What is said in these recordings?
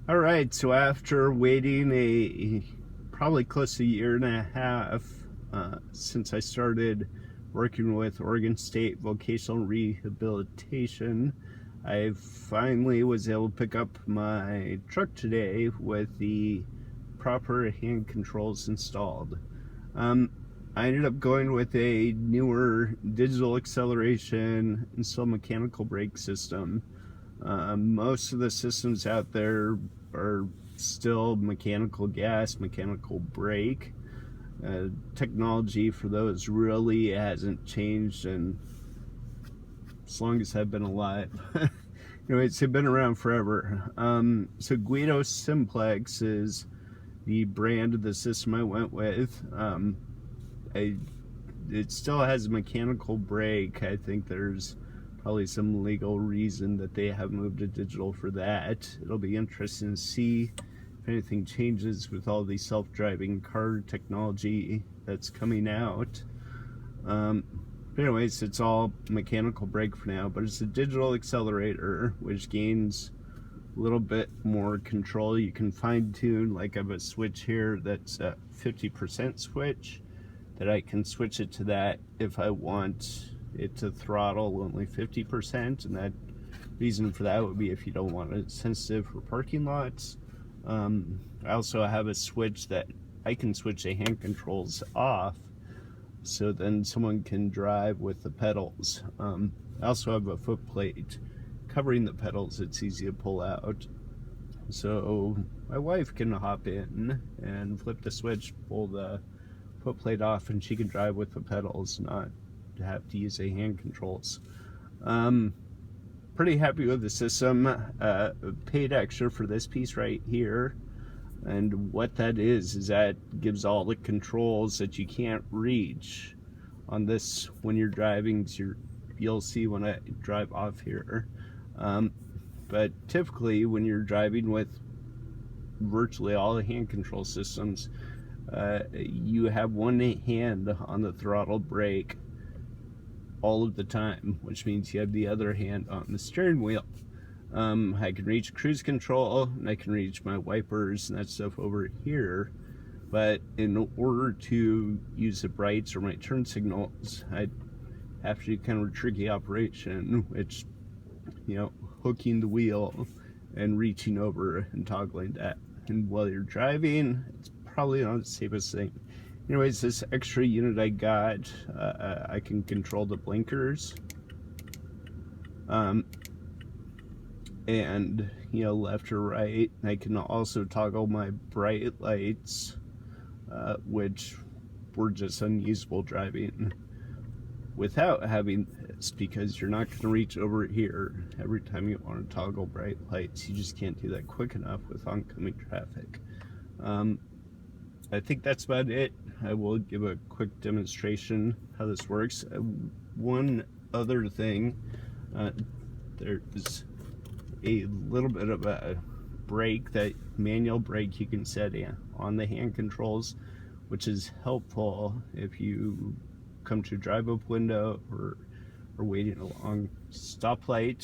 All right, so after waiting probably close to a year and a half since I started working with Oregon State Vocational Rehabilitation, I finally was able to pick up my truck today with the proper hand controls installed. I ended up going with a newer digital acceleration and still mechanical brake system. Most of the systems out there are still mechanical gas, mechanical brake. Technology for those really hasn't changed, and as long as I've been alive. Anyways, they've been around forever. So Guidosimplex is the brand of the system I went with. It still has a mechanical brake. I think there's probably some legal reason that they have moved to digital for that. It'll be interesting to see if anything changes with all the self-driving car technology that's coming out. But anyways, it's all mechanical brake for now, but it's a digital accelerator, which gains a little bit more control. You can fine tune, like I have a switch here that's a 50% switch, that I can switch it to that if I want it to throttle only 50%, and that reason for that would be if you don't want it sensitive for parking lots. I also have a switch that I can switch the hand controls off, so then someone can drive with the pedals. I also have a foot plate covering the pedals. It's easy to pull out, so my wife can hop in and flip the switch, pull the foot plate off, and she can drive with the pedals, not have to use a hand controls. Pretty happy with the system. Paid extra for this piece right here, and what that is that gives all the controls that you can't reach on this when you're driving. So you'll see when I drive off here, but typically when you're driving with virtually all the hand control systems, you have one hand on the throttle brake all of the time, which means you have the other hand on the steering wheel. I can reach cruise control, and I can reach my wipers and that stuff over here, but in order to use the brights or my turn signals, I have to do kind of a tricky operation, which, hooking the wheel and reaching over and toggling that. And while you're driving, it's probably not the safest thing. Anyways, this extra unit I got, I can control the blinkers, and left or right. I can also toggle my bright lights, which were just unusable driving without having this, because you're not going to reach over here every time you want to toggle bright lights. You just can't do that quick enough with oncoming traffic. I think that's about it. I will give a quick demonstration how this works. One other thing, there's a little bit of a brake, that manual brake you can set on the hand controls, which is helpful if you come to a drive-up window or waiting a long stoplight,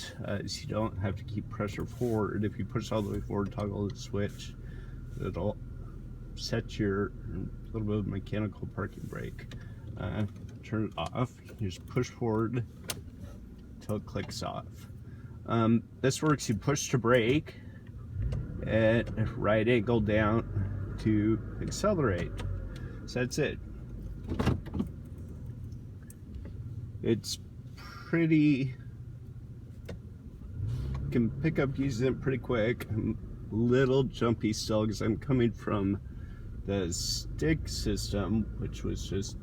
so you don't have to keep pressure forward. If you push all the way forward, toggle the switch, it'll set your little bit of mechanical parking brake. Turn it off. You just push forward until it clicks off. This works. You push to brake at right angle down to accelerate. So that's it. It's pretty, can pick up using it pretty quick. I'm a little jumpy still because I'm coming from the stick system, which was just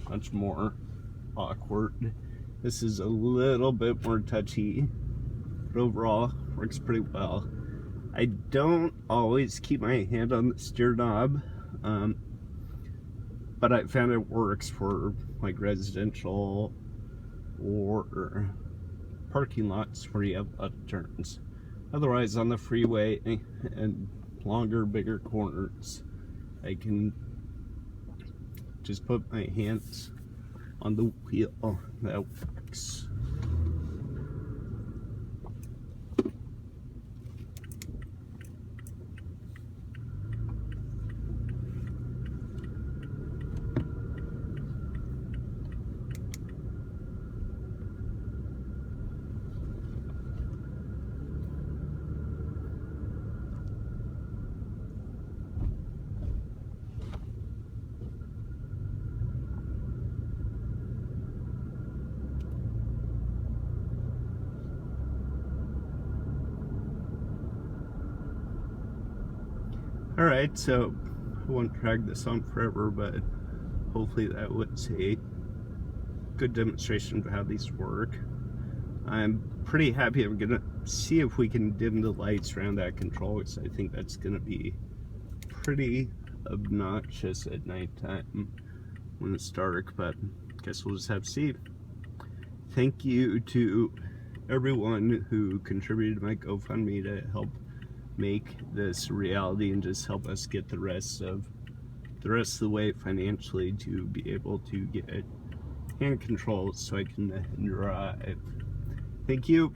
much more awkward. This is a little bit more touchy, but overall works pretty well. I don't always keep my hand on the steer knob, but I found it works for like residential or parking lots where you have a lot of turns. Otherwise, on the freeway and longer, bigger corners, I can just put my hands on the wheel. That works. Alright, so I won't drag this on forever, but hopefully that was a good demonstration of how these work. I'm pretty happy. I'm gonna see if we can dim the lights around that control, because I think that's gonna be pretty obnoxious at nighttime when it's dark, but I guess we'll just have to see. Thank you to everyone who contributed to my GoFundMe to help make this a reality and just help us get the rest of the way financially to be able to get hand controls so I can drive. Thank you.